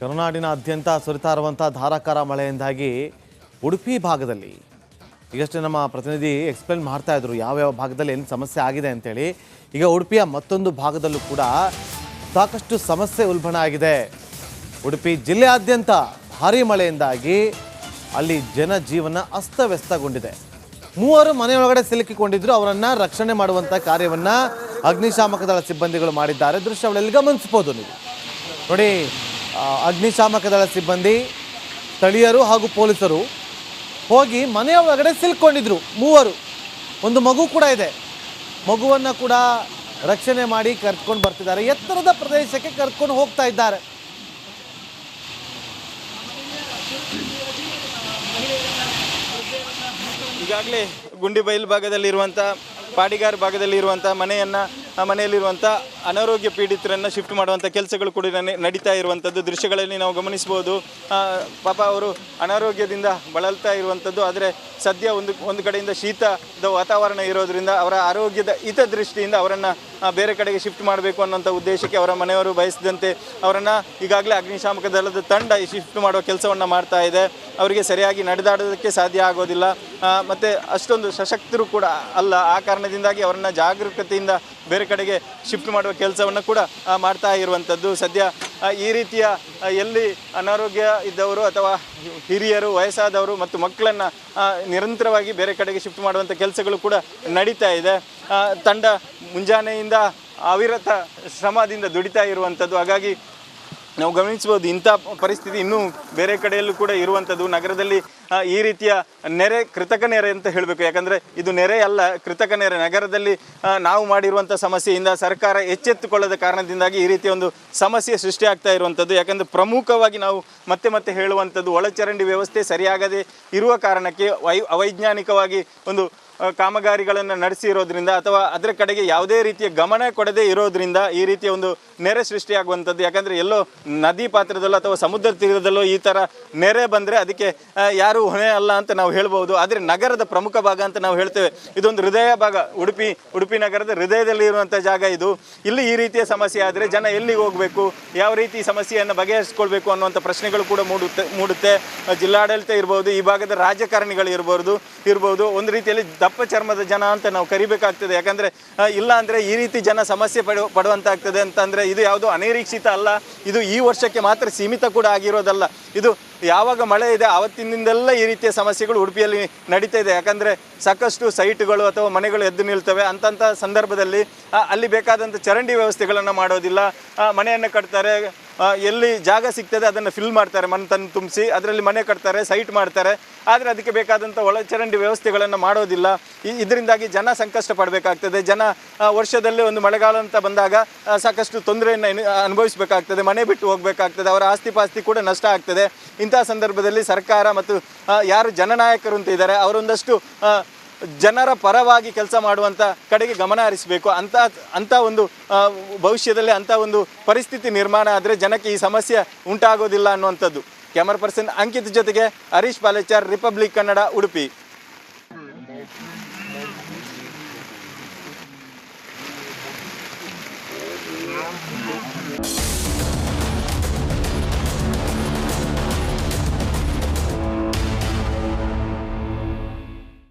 ಕರುನಾಡಿನಾದ್ಯಂತ ಸುರಿತಾ ಇರುವಂಥ ಧಾರಾಕಾರ ಮಳೆಯಿಂದಾಗಿ ಉಡುಪಿ ಭಾಗದಲ್ಲಿ ಈಗಷ್ಟೇ ನಮ್ಮ ಪ್ರತಿನಿಧಿ ಎಕ್ಸ್ಪ್ಲೇನ್ ಮಾಡ್ತಾ ಇದ್ರು ಯಾವ ಭಾಗದಲ್ಲಿ ಏನು ಸಮಸ್ಯೆ ಆಗಿದೆ ಅಂತೇಳಿ. ಈಗ ಉಡುಪಿಯ ಮತ್ತೊಂದು ಭಾಗದಲ್ಲೂ ಕೂಡ ಸಾಕಷ್ಟು ಸಮಸ್ಯೆ ಉಲ್ಬಣ ಆಗಿದೆ. ಉಡುಪಿ ಜಿಲ್ಲೆಯಾದ್ಯಂತ ಭಾರೀ ಮಳೆಯಿಂದಾಗಿ ಅಲ್ಲಿ ಜನಜೀವನ ಅಸ್ತವ್ಯಸ್ತಗೊಂಡಿದೆ. 3 ಮನೆಯೊಳಗಡೆ ಸಿಲುಕಿಕೊಂಡಿದ್ರು. ಅವರನ್ನು ರಕ್ಷಣೆ ಮಾಡುವಂಥ ಕಾರ್ಯವನ್ನು ಅಗ್ನಿಶಾಮಕ ದಳ ಸಿಬ್ಬಂದಿಗಳು ಮಾಡಿದ್ದಾರೆ. ದೃಶ್ಯಗಳಲ್ಲಿ ಗಮನಿಸಬಹುದು ನೀವು ನೋಡಿ. ಅಗ್ನಿಶಾಮಕ ದಳ ಸಿಬ್ಬಂದಿ, ಸ್ಥಳೀಯರು ಹಾಗೂ ಪೊಲೀಸರು ಹೋಗಿ ಮನೆಯ ಒಳಗಡೆ ಸಿಲುಕೊಂಡಿದ್ರು 3. ಒಂದು ಮಗು ಕೂಡ ಇದೆ. ಮಗುವನ್ನು ಕೂಡ ರಕ್ಷಣೆ ಮಾಡಿ ಕರ್ಕೊಂಡು ಬರ್ತಿದ್ದಾರೆ. ಎತ್ತರದ ಪ್ರದೇಶಕ್ಕೆ ಕರ್ಕೊಂಡು ಹೋಗ್ತಾ ಇದ್ದಾರೆ. ಈಗಾಗಲೇ ಗುಂಡಿಬೈಲ್ ಭಾಗದಲ್ಲಿರುವಂಥ ಪಾಡಿಗಾರ್ ಭಾಗದಲ್ಲಿರುವಂಥ ಮನೆಯಲ್ಲಿರುವಂಥ ಅನಾರೋಗ್ಯ ಪೀಡಿತರನ್ನು ಶಿಫ್ಟ್ ಮಾಡುವಂಥ ಕೆಲಸಗಳು ಕೂಡ ನಡೀತಾ ಇರುವಂಥದ್ದು ದೃಶ್ಯಗಳಲ್ಲಿ ನಾವು ಗಮನಿಸ್ಬೋದು. ಪಾಪ ಅವರು ಅನಾರೋಗ್ಯದಿಂದ ಬಳಲ್ತಾ ಇರುವಂಥದ್ದು. ಆದರೆ ಸದ್ಯ ಒಂದು ಕಡೆಯಿಂದ ಶೀತದ ವಾತಾವರಣ ಇರೋದರಿಂದ ಅವರ ಆರೋಗ್ಯದ ಹಿತದೃಷ್ಟಿಯಿಂದ ಅವರನ್ನು ಬೇರೆ ಕಡೆಗೆ ಶಿಫ್ಟ್ ಮಾಡಬೇಕು ಅನ್ನೋಂಥ ಉದ್ದೇಶಕ್ಕೆ ಅವರ ಮನೆಯವರು ಬಯಸಿದಂತೆ ಅವರನ್ನು ಈಗಾಗಲೇ ಅಗ್ನಿಶಾಮಕ ದಳದ ತಂಡ ಶಿಫ್ಟ್ ಮಾಡುವ ಕೆಲಸವನ್ನು ಮಾಡ್ತಾ ಇದೆ. ಅವರಿಗೆ ಸರಿಯಾಗಿ ನಡೆದಾಡೋದಕ್ಕೆ ಸಾಧ್ಯ ಆಗೋದಿಲ್ಲ, ಮತ್ತು ಅಷ್ಟೊಂದು ಸಶಕ್ತರು ಕೂಡ ಅಲ್ಲ. ಆ ಕಾರಣದಿಂದಾಗಿ ಅವರನ್ನು ಜಾಗರೂಕತೆಯಿಂದ ಬೇರೆ ಕಡೆಗೆ ಶಿಫ್ಟ್ ಮಾಡುವ ಕೆಲಸವನ್ನು ಕೂಡ ಮಾಡ್ತಾ ಇರುವಂಥದ್ದು. ಸದ್ಯ ಈ ರೀತಿಯ ಎಲ್ಲಿ ಅನಾರೋಗ್ಯ ಇದ್ದವರು ಅಥವಾ ಹಿರಿಯರು, ವಯಸ್ಸಾದವರು ಮತ್ತು ಮಕ್ಕಳನ್ನು ನಿರಂತರವಾಗಿ ಬೇರೆ ಕಡೆಗೆ ಶಿಫ್ಟ್ ಮಾಡುವಂಥ ಕೆಲಸಗಳು ಕೂಡ ನಡೀತಾ ಇದೆ. ತಂಡ ಮುಂಜಾನೆಯಿಂದ ಅವಿರತ ಶ್ರಮದಿಂದ ದುಡಿತಾ ಇರುವಂಥದ್ದು. ಹಾಗಾಗಿ ನಾವು ಗಮನಿಸ್ಬೋದು ಇಂಥ ಪರಿಸ್ಥಿತಿ ಇನ್ನೂ ಬೇರೆ ಕಡೆಯಲ್ಲೂ ಕೂಡ ಇರುವಂಥದ್ದು. ನಗರದಲ್ಲಿ ಈ ರೀತಿಯ ನೆರೆ, ಕೃತಕ ನೆರೆ ಅಂತ ಹೇಳಬೇಕು. ಯಾಕಂದರೆ ಇದು ನೆರೆ ಅಲ್ಲ, ಕೃತಕ ನೆರೆ. ನಗರದಲ್ಲಿ ನಾವು ಮಾಡಿರುವಂಥ ಸಮಸ್ಯೆಯಿಂದ ಸರ್ಕಾರ ಎಚ್ಚೆತ್ತುಕೊಳ್ಳದ ಕಾರಣದಿಂದಾಗಿ ಈ ರೀತಿಯ ಒಂದು ಸಮಸ್ಯೆ ಸೃಷ್ಟಿಯಾಗ್ತಾ ಇರುವಂಥದ್ದು. ಯಾಕಂದರೆ ಪ್ರಮುಖವಾಗಿ ನಾವು ಮತ್ತೆ ಹೇಳುವಂಥದ್ದು, ಒಳಚರಂಡಿ ವ್ಯವಸ್ಥೆ ಸರಿಯಾಗದೆ ಇರುವ ಕಾರಣಕ್ಕೆ ಅವೈಜ್ಞಾನಿಕವಾಗಿ ಒಂದು ಕಾಮಗಾರಿಗಳನ್ನು ನಡೆಸಿರೋದ್ರಿಂದ ಅಥವಾ ಅದರ ಕಡೆಗೆ ಯಾವುದೇ ರೀತಿಯ ಗಮನ ಕೊಡದೇ ಇರೋದ್ರಿಂದ ಈ ರೀತಿಯ ಒಂದು ನೆರೆ ಸೃಷ್ಟಿಯಾಗುವಂಥದ್ದು. ಯಾಕಂದರೆ ಎಲ್ಲೋ ನದಿ ಪಾತ್ರದಲ್ಲೋ ಅಥವಾ ಸಮುದ್ರ ತೀರದಲ್ಲೋ ಈ ಥರ ನೆರೆ ಬಂದರೆ ಅದಕ್ಕೆ ಯಾರೂ ಹೊಣೆ ಅಲ್ಲ ಅಂತ ನಾವು ಹೇಳ್ಬೋದು. ಆದರೆ ನಗರದ ಪ್ರಮುಖ ಭಾಗ ಅಂತ ನಾವು ಹೇಳ್ತೇವೆ. ಇದೊಂದು ಹೃದಯ ಭಾಗ. ಉಡುಪಿ ನಗರದ ಹೃದಯದಲ್ಲಿ ಇರುವಂಥ ಜಾಗ ಇದು. ಇಲ್ಲಿ ಈ ರೀತಿಯ ಸಮಸ್ಯೆ ಆದರೆ ಜನ ಎಲ್ಲಿಗೆ ಹೋಗಬೇಕು, ಯಾವ ರೀತಿ ಸಮಸ್ಯೆಯನ್ನು ಬಗೆಹರಿಸ್ಕೊಳ್ಬೇಕು ಅನ್ನುವಂಥ ಪ್ರಶ್ನೆಗಳು ಕೂಡ ಮೂಡುತ್ತೆ. ಜಿಲ್ಲಾಡಳಿತ ಇರ್ಬೋದು, ಈ ಭಾಗದ ರಾಜಕಾರಣಿಗಳು ಇರ್ಬೋದು ಒಂದು ರೀತಿಯಲ್ಲಿ ದಪ್ಪ ಚರ್ಮದ ಜನ ಅಂತ ನಾವು ಕರಿಬೇಕಾಗ್ತದೆ. ಯಾಕಂದರೆ ಇಲ್ಲ ಅಂದರೆ ಈ ರೀತಿ ಜನ ಸಮಸ್ಯೆ ಪಡುವಂತಾಗ್ತದೆ ಅಂತಂದರೆ ಇದು ಯಾವುದೋ ಅನಿರೀಕ್ಷಿತ ಅಲ್ಲ. ಇದು ಈ ವರ್ಷಕ್ಕೆ ಮಾತ್ರ ಸೀಮಿತ ಕೂಡ ಆಗಿರೋದಲ್ಲ. ಇದು ಯಾವಾಗ ಮಳೆ ಇದೆ ಆವತ್ತಿನಿಂದೆಲ್ಲ ಈ ರೀತಿಯ ಸಮಸ್ಯೆಗಳು ಉಡುಪಿಯಲ್ಲಿ ನಡೀತಾ ಇದೆ. ಯಾಕಂದರೆ ಸಾಕಷ್ಟು ಸೈಟ್ಗಳು ಅಥವಾ ಮನೆಗಳು ಎದ್ದು ನಿಲ್ತವೆ. ಅಂಥ ಸಂದರ್ಭದಲ್ಲಿ ಅಲ್ಲಿ ಬೇಕಾದಂಥ ಚರಂಡಿ ವ್ಯವಸ್ಥೆಗಳನ್ನು ಮಾಡೋದಿಲ್ಲ. ಮನೆಯನ್ನು ಕಟ್ತಾರೆ, ಎಲ್ಲಿ ಜಾಗ ಸಿಗ್ತದೆ ಅದನ್ನು ಫಿಲ್ ಮಾಡ್ತಾರೆ, ಮಣ್ಣು ತಂದು ತುಂಬಿಸಿ ಅದರಲ್ಲಿ ಮನೆ ಕಟ್ತಾರೆ, ಸೈಟ್ ಮಾಡ್ತಾರೆ. ಆದರೆ ಅದಕ್ಕೆ ಬೇಕಾದಂಥ ಒಳಚರಂಡಿ ವ್ಯವಸ್ಥೆಗಳನ್ನು ಮಾಡೋದಿಲ್ಲ. ಇದರಿಂದಾಗಿ ಜನ ಸಂಕಷ್ಟ ಪಡಬೇಕಾಗ್ತದೆ. ಜನ ವರ್ಷದಲ್ಲಿ ಒಂದು ಮಳೆಗಾಲ ಅಂತ ಬಂದಾಗ ಸಾಕಷ್ಟು ತೊಂದರೆಯನ್ನು ಅನುಭವಿಸಬೇಕಾಗ್ತದೆ, ಮನೆ ಬಿಟ್ಟು ಹೋಗಬೇಕಾಗ್ತದೆ, ಅವರ ಆಸ್ತಿ ಪಾಸ್ತಿ ಕೂಡ ನಷ್ಟ ಆಗ್ತದೆ. ಇಂಥ ಸಂದರ್ಭದಲ್ಲಿ ಸರ್ಕಾರ ಮತ್ತು ಯಾರು ಜನನಾಯಕರು ಅಂತ ಇದ್ದಾರೆ ಅವರೊಂದಷ್ಟು ಜನರ ಪರವಾಗಿ ಕೆಲಸ ಮಾಡುವಂಥ ಕಡೆಗೆ ಗಮನ ಹರಿಸಬೇಕು. ಅಂಥ ಒಂದು ಭವಿಷ್ಯದಲ್ಲಿ ಅಂಥ ಒಂದು ಪರಿಸ್ಥಿತಿ ನಿರ್ಮಾಣ ಆದರೆ ಜನಕ್ಕೆ ಈ ಸಮಸ್ಯೆ ಉಂಟಾಗೋದಿಲ್ಲ ಅನ್ನುವಂಥದ್ದು. ಕ್ಯಾಮರಾ ಪರ್ಸನ್ ಅಂಕಿತ್ ಜೊತೆಗೆ ಹರೀಶ್ ಪಾಲೇಚಾರ್, ರಿಪಬ್ಲಿಕ್ ಕನ್ನಡ, ಉಡುಪಿ.